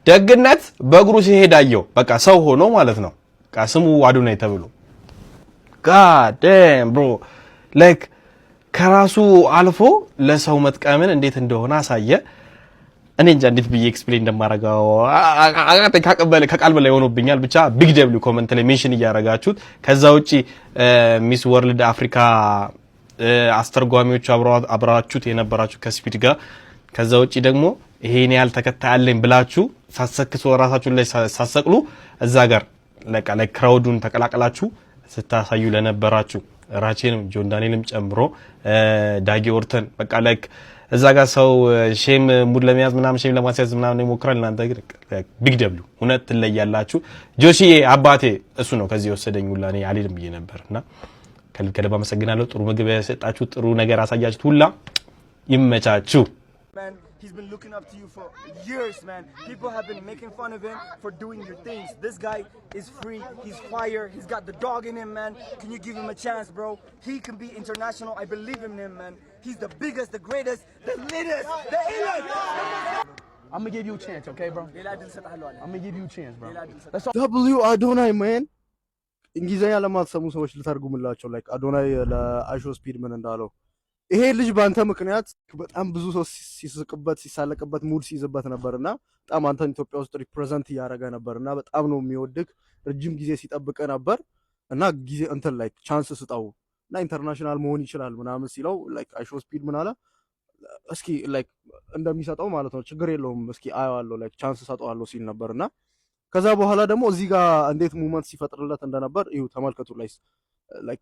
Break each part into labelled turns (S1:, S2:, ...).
S1: ደግነት በእግሩ ሲሄድ አየው በቃ ሰው ሆኖ ማለት ነው በቃ ስሙ አዶናይ ተብሎ god damn bro like ከራሱ አልፎ ለሰው መጥቀምን እንዴት እንደሆነ አሳየ እኔ እንጃ እንዴት ብዬ ኤክስፕሌን እንደማረጋው ከቃል በላይ ሆኖብኛል ብቻ ቢግ ደብሊው ኮሜንት ላይ ሜንሽን እያረጋችሁት ከዛ ውጪ ሚስ ወርልድ አፍሪካ አስተርጓሚዎች አብራችሁት የነበራችሁ ከስፒድ ጋር ከዛ ውጪ ደግሞ ይሄን ያህል ተከታይ አለኝ ብላችሁ ሳሰክሱ ራሳችሁን ላይ ሳሰቅሉ እዛ ጋር ላይ ክራውዱን ተቀላቀላችሁ ስታሳዩ ለነበራችሁ ራቼንም ጆን ዳንኤልም ጨምሮ ዳጊ ኦርተን በቃ ላይክ እዛ ጋር ሰው ሼም ሙድ ለመያዝ ምናምን ሼም ለማስያዝ ምናምን ይሞክራል እናንተ ግን ቢግ ደብሊው እውነት ትለያላችሁ ጆሺዬ አባቴ እሱ ነው ከዚህ ወሰደኝ ሁላ እኔ አልሄድም ብዬ ነበርና ከልብ አመሰግናለሁ ጥሩ ምግብ ያሰጣችሁ ጥሩ ነገር አሳያችሁ ሁላ ይመቻችሁ
S2: He's been looking up to you for years, man. People have been making fun of him for doing your things. This guy is free. He's fire. He's got the dog in him, man. Can you give him a chance, bro? He can be international. I believe in him, man. He's the biggest, the greatest, the latest, the illest.
S3: I'm gonna give you a chance, okay, bro? I'm gonna give you a chance, bro.
S4: W Adonai, man. እንግሊዘኛ ለማትሰሙ ሰዎች ልተርጉምላቸው ላይክ አዶናይ ለአሾ ስፒድ ምን እንዳለው ይሄ ልጅ ባንተ ምክንያት በጣም ብዙ ሰው ሲስቅበት ሲሳለቅበት ሙድ ሲይዝበት ነበርና በጣም አንተን ኢትዮጵያ ውስጥ ሪፕሬዘንት ያደረገ ነበርና በጣም ነው የሚወድክ ረጅም ጊዜ ሲጠብቀ ነበር እና ጊዜ እንትን ላይክ ቻንስ ስጣው እና ኢንተርናሽናል መሆን ይችላል ምናምን ሲለው ላይክ አሾ ስፒድ ምን አለ እስኪ ላይክ እንደሚሰጠው ማለት ነው ችግር የለውም እስኪ አያዋለሁ ላይክ ቻንስ ሰጠዋለሁ ሲል ነበርና ከዛ በኋላ ደግሞ እዚህ ጋር እንዴት ሙቭመንት ሲፈጥርለት እንደነበር እዩ ተመልከቱ ላይክ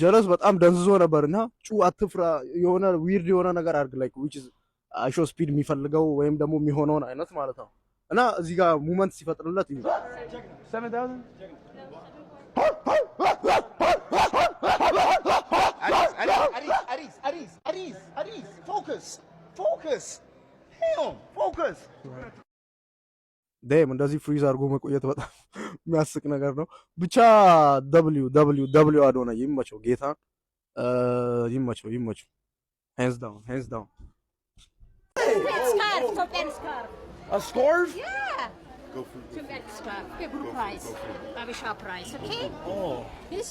S4: ጀለስ በጣም ደንዝዞ ነበርና ጩ አትፍራ የሆነ ዊርድ የሆነ ነገር አርግ ላይክ which is አሾ ስፒድ የሚፈልገው ወይም ደግሞ የሚሆነውን አይነት ማለት ነው እና እዚህ ጋር ሙቭመንት ሲፈጥርለት እዩ
S3: 7000
S2: Aris, focus. Damn, focus.
S4: ደም እንደዚህ ፍሪዝ አድርጎ መቆየት በጣም የሚያስቅ ነገር ነው ብቻ w አዶናይ ይመቸው ጌታ ይመቸው hands down
S3: a scarf
S5: yeah go for it scarf good price very sharp price okay
S3: oh
S5: this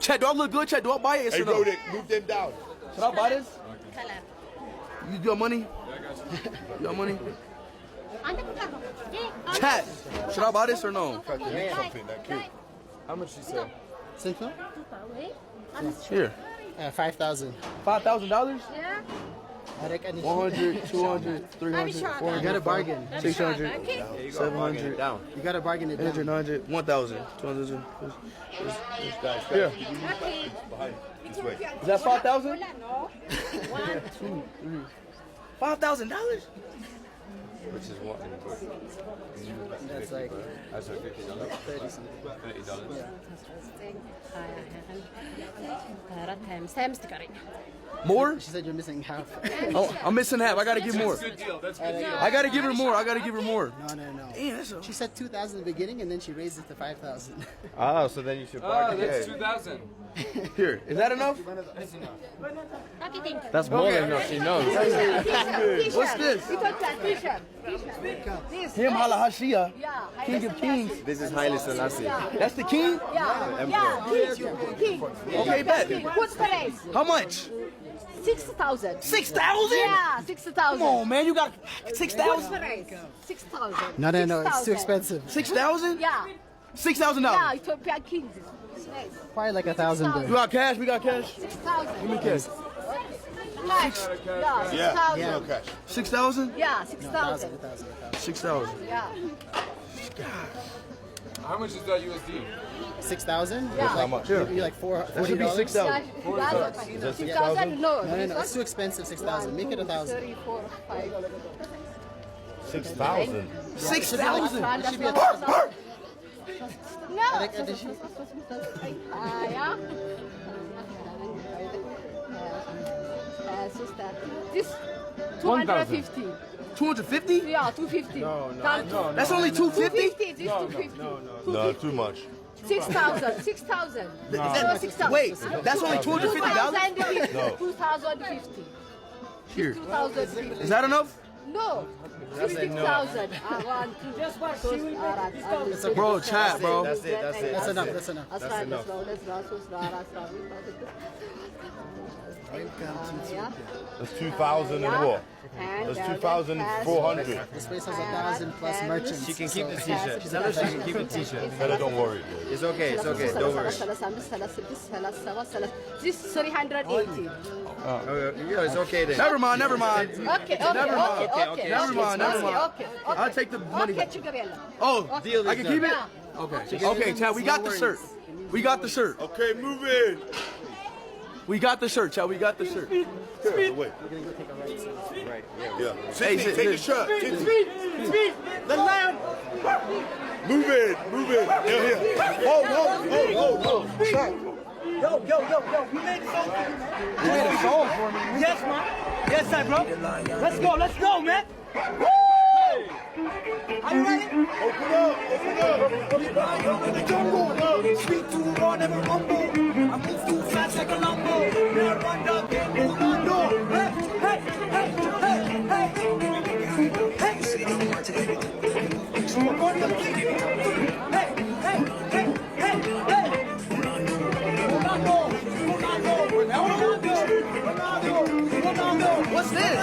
S3: Chad, do I look good Chad? Do I buy it?
S6: Hey, bro, move them down.
S3: Should I buy this?
S5: color
S3: You got money? You got money? Chat, should I buy this or no?
S6: Something that cute.
S3: How much you say?
S7: Simple?
S3: Here.
S7: $5,000.
S3: $5,000?
S5: yeah
S3: 100, 200, 300, 400,
S7: You got a bargain.
S3: 600,
S5: okay
S3: 700,
S6: Down.
S7: You got to bargain it down.
S3: 800, 900, 1,000, 200.
S6: This guy's
S3: Here.
S5: okay
S6: this way.
S3: Is that 5,000?
S5: no 1 2
S3: $5,000?
S6: Which is what?
S7: That's like
S6: That's like $50. $30.
S3: More?
S7: she said you're missing half.
S3: Oh, I'm missing half. I gotta give more. I gotta give her more. I gotta give her more.
S7: No.
S3: Damn, that's a...
S7: She said 2,000 in the beginning and then she raised it to 5,000.
S6: Oh, so then you should bargain.
S8: That's 2,000.
S3: Here. Is that enough?
S5: okay thank you
S8: That's more than enough. She knows.
S3: What's this?
S5: t-shirt
S3: Him Halahashia,
S5: yeah
S3: King of Kings.
S6: This is Haile Selassie.
S3: That's the king?
S5: king
S3: Okay, bet.
S5: what's the price
S3: How much?
S5: 6,000
S3: 6,000?
S5: yeah 6,000
S3: Come on, man. You got
S5: what's
S3: 6,000?
S5: the price 6,000
S7: No, it's too expensive.
S3: 6,000?
S5: yeah
S3: $6,000.
S5: yeah Ethiopian kings
S7: Probably like 1,000
S3: You
S7: there.
S3: got cash? We got cash?
S5: 6,000
S3: Give me cash.
S5: cash yeah 6,000
S6: No cash.
S3: 6,000?
S5: yeah 6,000
S3: 6,000.
S5: yeah
S8: How much is that USD?
S7: 6,000?
S5: Yeah.
S6: How much?
S7: Maybe like
S3: That should be
S7: $40.
S3: 6,000.
S5: 6,000 no
S7: No, it's too expensive. 6,000. Make it 1,000.
S5: 3 4 5
S6: 6,000.
S3: 6,000?
S7: It should be 1,000.
S5: no
S7: Addition.
S5: yeah sister this 250
S3: 250?
S5: yeah 250 no
S3: That's only 250?
S5: 250 this 250
S6: No, too much.
S5: 6,000 6,000 no 6,000
S3: Wait, that's only $250?
S5: 2,050
S6: No.
S5: 2,050
S3: Here.
S5: 2,050
S3: Is that enough?
S5: No. 60,000.
S3: Bro, chat, bro.
S6: That's it.
S7: That's enough. That's enough.
S6: That's enough.
S9: That's 2,000 and what? That's 2,400.
S7: The space has 1,000 plus merchants.
S6: She can keep the t-shirt. Tell her she can keep the t-shirt.
S9: Fella, don't worry.
S6: It's okay, it's okay. Don't worry.
S5: This is 380.
S6: Yeah, it's okay then.
S3: Never mind.
S5: Okay.
S3: Never mind.
S5: Okay.
S3: Never mind.
S5: Okay.
S3: I'll take the money back. Oh,
S6: Deal
S3: I
S6: is
S3: can
S6: done.
S3: keep it? Okay, Chad, we got the shirt. We got the shirt.
S9: Okay, move in.
S3: We got the shirt, Chad. We got the shirt.
S9: Wait.
S6: Right,
S9: Yeah.
S3: Hey,
S9: Take the shirt.
S2: The lamb.
S9: Move in. Here. Hold. Shut.
S2: Yo. You made a song for me, man.
S3: You made a song for me.
S2: Yes, man. Yes, sir, bro. Let's go, man. Are you ready?
S9: Open up.
S2: We ride over the jungle. Sweet to war, never humble. I move too fast like a Lambo. Never run down, can't move on, no. Hey.
S3: What's this?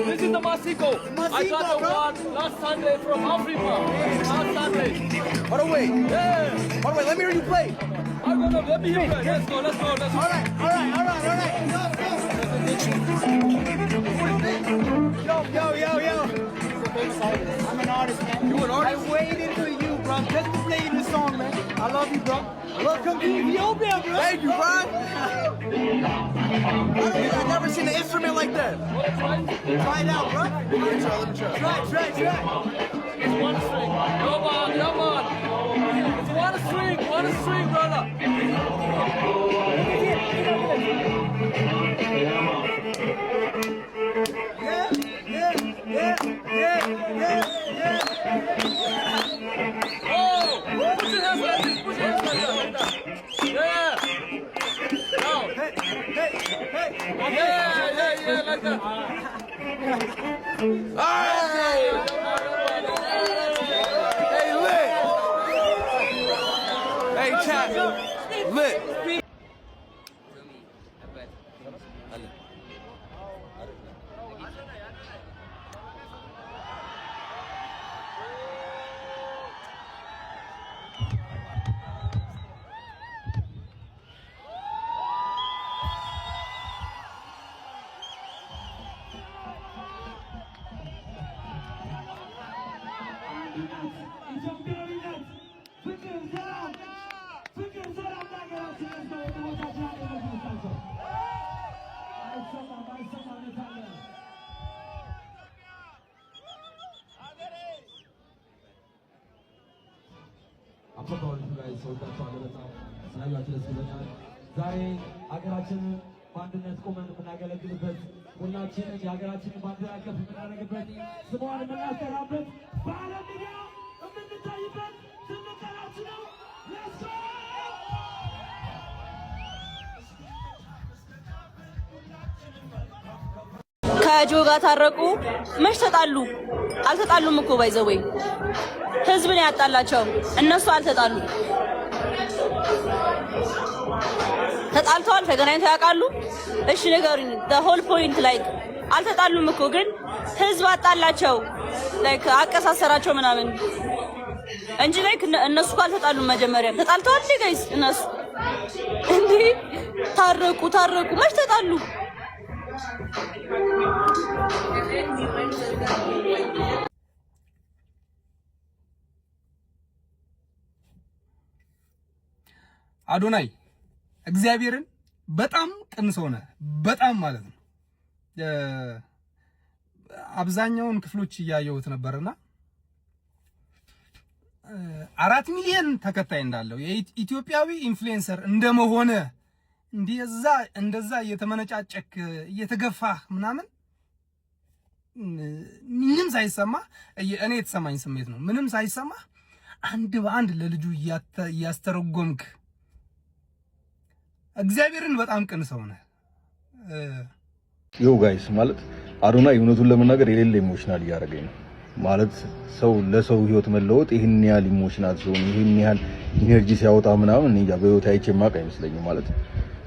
S10: This is the Masiko. I got the one last Sunday from Africa. Last Sunday.
S3: By the way, let me hear you play.
S10: I'm gonna let me hear it. Let's go.
S2: All right. Yo. I'm an artist, man.
S3: You an artist?
S2: I waited for you, bro, just to play this song, man. I love you, bro. Welcome to Ethiopia, bro.
S3: Thank you, bro. I've never seen an instrument like that.
S2: Try it out, bro.
S3: Let me try.
S2: Try.
S10: It's one string. Come on. It's one string, brother.
S2: Yeah.
S10: Oh! Put your hands like this. Yeah. Now.
S2: Hey.
S10: Yeah, like that.
S3: Hey, lit. Hey, chat. Lit.
S11: ዛሬ ሀገራችንን በአንድነት ቆመን የምናገለግልበት ሁላችንም የሀገራችንን ባንዲራ ከፍ የምናደርግበት ስሟን የምናስጠራበት በዓለም ሚዲያ የምንታይበት ትልቅ ቀናችን ነው። ሌትስ ጎ!
S12: ከጆ ጋር ታረቁ። መች ተጣሉ? አልተጣሉም እኮ ባይዘወይ ህዝብ ነው ያጣላቸው። እነሱ አልተጣሉ። ተጣልተዋል? ተገናኝተው ያውቃሉ? እሺ ንገሩኝ። the whole point like አልተጣሉም እኮ ግን ህዝብ አጣላቸው። like አቀሳሰራቸው ምናምን እንጂ like እነሱ አልተጣሉም። መጀመሪያ ተጣልተዋል እንዴ ጋይስ? እነሱ እንዴ ታረቁ። መች ተጣሉ?
S13: አዶናይ እግዚአብሔርን በጣም ቅን ሰው ነህ። በጣም ማለት ነው። አብዛኛውን ክፍሎች እያየሁት ነበርና 4 ሚሊዮን ተከታይ እንዳለው የኢትዮጵያዊ ኢንፍሉዌንሰር እንደመሆነ እንደዛ እየተመነጫጨክ እየተገፋህ ምናምን ምንም ሳይሰማ እኔ የተሰማኝ ስሜት ነው። ምንም ሳይሰማ አንድ በአንድ ለልጁ እያስተረጎምክ እግዚአብሔርን በጣም ቅን ሰው ነህ።
S14: ዮ ጋይስ ማለት አዶናይ እውነቱን ለመናገር የሌለ ኢሞሽናል እያደረገኝ ነው ማለት ሰው ለሰው ህይወት መለወጥ ይሄን ያህል ኢሞሽናል ሲሆን ይሄን ያህል ኢነርጂ ሲያወጣ ምናምን እንጃ በህይወት አይቼ ማቅ አይመስለኝም ማለት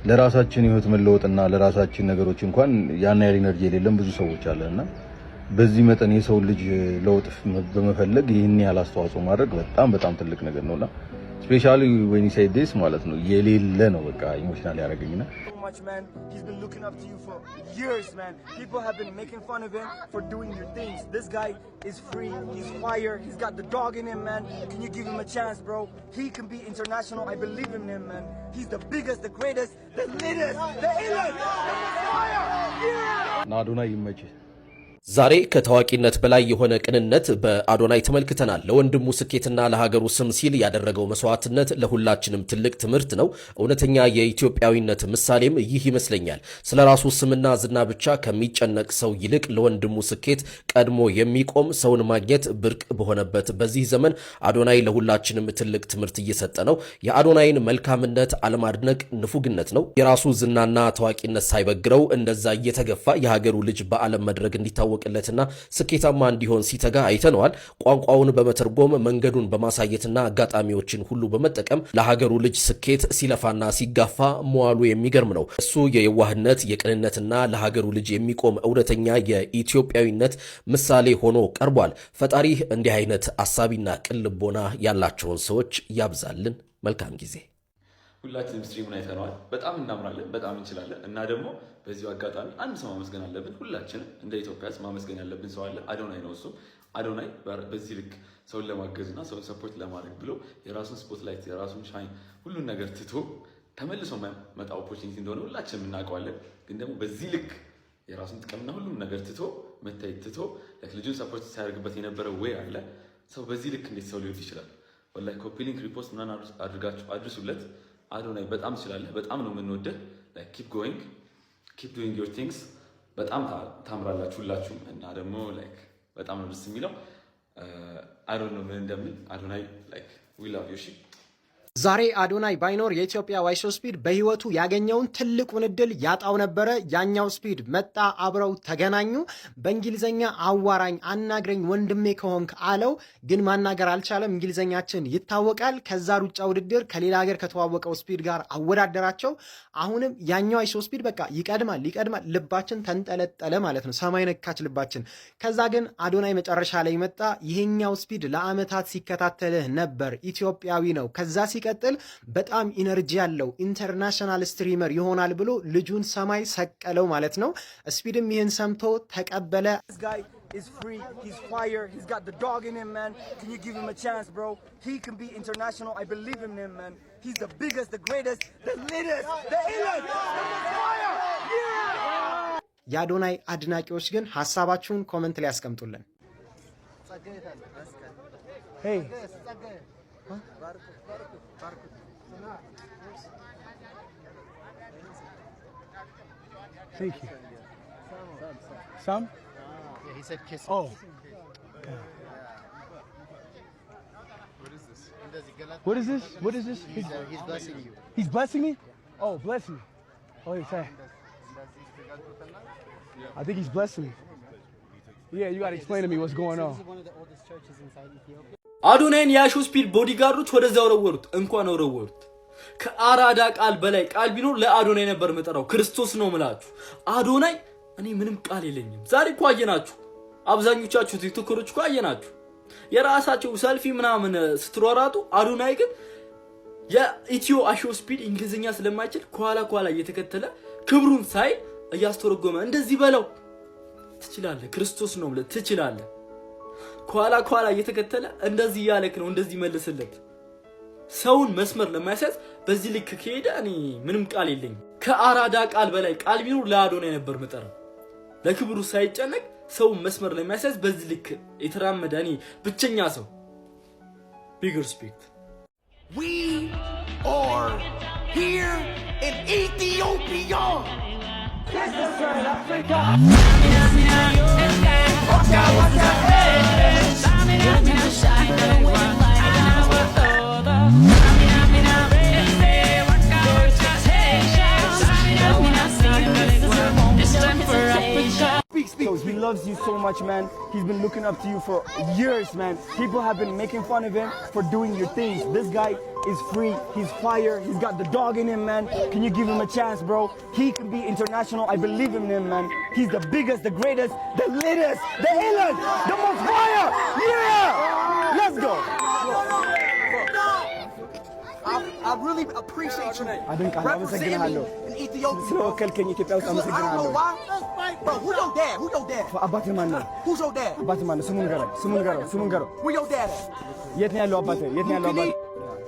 S14: ለራሳችን ህይወት መለወጥና ለራሳችን ነገሮች እንኳን ያን ያህል ኢነርጂ የሌለም ብዙ ሰዎች አለና በዚህ መጠን የሰው ልጅ ለውጥ በመፈለግ ይሄን ያህል አስተዋጽኦ ማድረግ በጣም ትልቅ ነገር ነውና ስፔሻሊ when you say this ማለት ነው የሌለ ነው በቃ ኢሞሽናል ያደርገኝና
S2: man. He's been looking up to you for years, man. People have been making fun of him for doing your things. This guy is free. He's fire. He's got the dog in him, man. Can you give him a chance, bro? He can be international. I believe in him, man. He's the biggest, the greatest, the latest, the illest, the fire. Yeah.
S14: አዶናይ ይመችህ
S15: ዛሬ ከታዋቂነት በላይ የሆነ ቅንነት በአዶናይ ተመልክተናል። ለወንድሙ ስኬትና ለሀገሩ ስም ሲል ያደረገው መስዋዕትነት ለሁላችንም ትልቅ ትምህርት ነው። እውነተኛ የኢትዮጵያዊነት ምሳሌም ይህ ይመስለኛል። ስለራሱ ስምና ዝና ብቻ ከሚጨነቅ ሰው ይልቅ ለወንድሙ ስኬት ቀድሞ የሚቆም ሰውን ማግኘት ብርቅ በሆነበት በዚህ ዘመን አዶናይ ለሁላችንም ትልቅ ትምህርት እየሰጠ ነው። የአዶናይን መልካምነት አለማድነቅ ንፉግነት ነው። የራሱ ዝናና ታዋቂነት ሳይበግረው እንደዛ እየተገፋ የሀገሩ ልጅ በዓለም መድረክ እንዲታወቅለትና ስኬታማ እንዲሆን ሲተጋ አይተነዋል። ቋንቋውን በመተርጎም መንገዱን በማሳየትና አጋጣሚዎችን ሁሉ በመጠቀም ለሀገሩ ልጅ ስኬት ሲለፋና ሲጋፋ መዋሉ የሚገርም ነው። እሱ የየዋህነት የቅንነትና ለሀገሩ ልጅ የሚቆም እውነተኛ የኢትዮጵያዊነት ምሳሌ ሆኖ ቀርቧል። ፈጣሪ እንዲህ አይነት አሳቢና ቅን ልቦና ያላቸውን ሰዎች ያብዛልን። መልካም ጊዜ።
S16: ሁላችንም ስትሪሙን አይተነዋል። በጣም እናምራለን፣ በጣም እንችላለን እና ደግሞ በዚሁ አጋጣሚ አንድ ሰው ማመስገን አለብን። ሁላችንም እንደ ኢትዮጵያ ማመስገን ያለብን ሰው አለ። አዶናይ ነው እሱ። አዶናይ በዚህ ልክ ሰውን ለማገዝና ሰውን ሰፖርት ለማድረግ ብሎ የራሱን ስፖትላይት የራሱን ሻይን ሁሉን ነገር ትቶ ተመልሶ መጣ ኦፖርቹኒቲ እንደሆነ ሁላችንም እናውቀዋለን። ግን ደግሞ በዚህ ልክ የራሱን ጥቅምና ሁሉም ነገር ትቶ መታየት ትቶ ልጁን ሰፖርት ሲያደርግበት የነበረው ወይ አለ። ሰው በዚህ ልክ እንዴት ሰው ሊወድ ይችላል? ወላሂ ኮፒ ሊንክ ሪፖስት ምናምን አድርጋችሁ አድርሱለት። አዶናይ በጣም ትችላለህ፣ በጣም ነው የምንወደህ። ላይክ ኪፕ ጎይንግ ኪፕ ዱይንግ ዮር ቲንግስ። በጣም ታምራላችሁ ሁላችሁም እና ደግሞ ላይክ በጣም ነው ደስ የሚለው። አይ ዶንት ኖ ምን እንደምን አዶናይ ላይክ ዊ ላቭ ዩ። እሺ
S17: ዛሬ አዶናይ ባይኖር የኢትዮጵያ ዋይሶ ስፒድ በህይወቱ ያገኘውን ትልቁን እድል ያጣው ነበረ። ያኛው ስፒድ መጣ፣ አብረው ተገናኙ። በእንግሊዘኛ አዋራኝ አናግረኝ ወንድሜ ከሆንክ አለው፣ ግን ማናገር አልቻለም። እንግሊዘኛችን ይታወቃል። ከዛ ሩጫ ውድድር ከሌላ ሀገር ከተዋወቀው ስፒድ ጋር አወዳደራቸው። አሁንም ያኛው ዋይሶ ስፒድ በቃ ይቀድማል። ልባችን ተንጠለጠለ ማለት ነው፣ ሰማይ ነካች ልባችን። ከዛ ግን አዶናይ መጨረሻ ላይ መጣ። ይሄኛው ስፒድ ለአመታት ሲከታተልህ ነበር፣ ኢትዮጵያዊ ነው። ከዛ ሲቀጥል በጣም ኢነርጂ ያለው ኢንተርናሽናል ስትሪመር ይሆናል ብሎ ልጁን ሰማይ ሰቀለው ማለት ነው። ስፒድም ይህን ሰምቶ ተቀበለ።
S2: is free, he's fire, he's got the dog in him, man. Can you give him a chance, bro? He can be international. I believe in him, man. He's the biggest, the greatest, the latest, the illest, the fire. Yeah!
S17: የአዶናይ አድናቂዎች ግን ሐሳባችሁን ኮሜንት ላይ ያስቀምጡልን።
S2: Hey. Thank you. Some?
S7: Yeah, he said kiss.
S2: Oh.
S7: What is this?
S2: What is this? What is this?
S7: He's blessing you.
S2: He's blessing me? Oh, bless me. Oh, he's saying. I think he's blessing me. Yeah, you gotta explain to me what's going on.
S7: This is one of the oldest churches inside Ethiopia.
S10: አዶናይን የአሾ ስፒድ ቦዲጋርዶች ወደዛው ወረወሩት። እንኳን ወረወሩት። ከአራዳ ቃል በላይ ቃል ቢኖር ለአዶናይ ነበር መጠራው። ክርስቶስ ነው ምላችሁ። አዶናይ እኔ ምንም ቃል የለኝም። ዛሬ እኮ አየናችሁ፣ አብዛኞቻችሁ ቲክቶከሮች እኮ አየናችሁ የራሳቸው ሰልፊ ምናምን ስትሯራጡ። አዶናይ ግን የኢትዮ አሾ ስፒድ እንግሊዝኛ ስለማይችል ኳላ እየተከተለ ክብሩን ሳይ እያስተረጎመ እንደዚህ በለው ትችላለህ፣ ክርስቶስ ነው ማለት ትችላለህ። ኳላ እየተከተለ እንደዚህ ያለክ ነው፣ እንደዚህ መልስለት። ሰውን መስመር ለማያሳዝ በዚህ ልክ ከሄደ እኔ ምንም ቃል የለኝም። ከአራዳ ቃል በላይ ቃል ቢኖር ለአዶናይ ነበር መጠራው። ለክብሩ ሳይጨነቅ ሰውን መስመር ለማያሳዝ በዚህ ልክ የተራመደ እኔ ብቸኛ ሰው። ቢግ ሪስፔክት።
S3: We are here in Ethiopia.
S10: This is Africa.
S18: It's time for
S2: so much, man. He's been looking up to you for years, man. People have been making fun of him for doing your things. This guy is free. He's fire. He's got the dog in him, man. Can you give him a chance, bro? He can be international. I believe in him, man. He's the biggest, the greatest, the latest, the illest, the most fire. Yeah! Let's go.
S3: I really appreciate you
S2: representing me
S3: in Ethiopia.
S2: Bro,
S3: I don't know why. Bro, who your dad? Who your dad?
S2: አባትህ ማን ነው?
S3: Who's your dad?
S2: አባትህ ማን ነው? ስሙን ንገረው።
S3: Where your dad at?
S2: የት ነው ያለው አባትህ?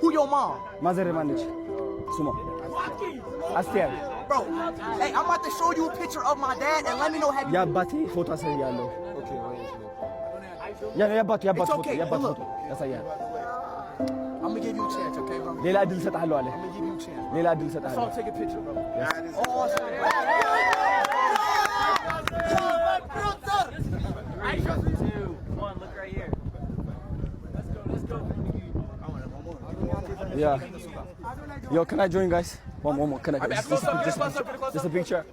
S3: Who your mom?
S2: ማዘርህ ማን ነች? ስሟ አስቴር።
S3: Bro, hey, I'm about to show you a picture of my dad and let me know have you.
S2: የአባቴ ፎቶ አሳያለሁ። የአባቱ ፎቶ ያሳያል።
S3: I'm gonna give you a chance, okay, bro?
S2: ሌላ እድል እሰጥሃለሁ አለ።
S3: I'm gonna give you a chance.
S2: ሌላ እድል እሰጥሃለሁ።
S3: So take a picture, bro.
S2: Yeah. Yo, can I join, guys? One more. Can I? Just a picture.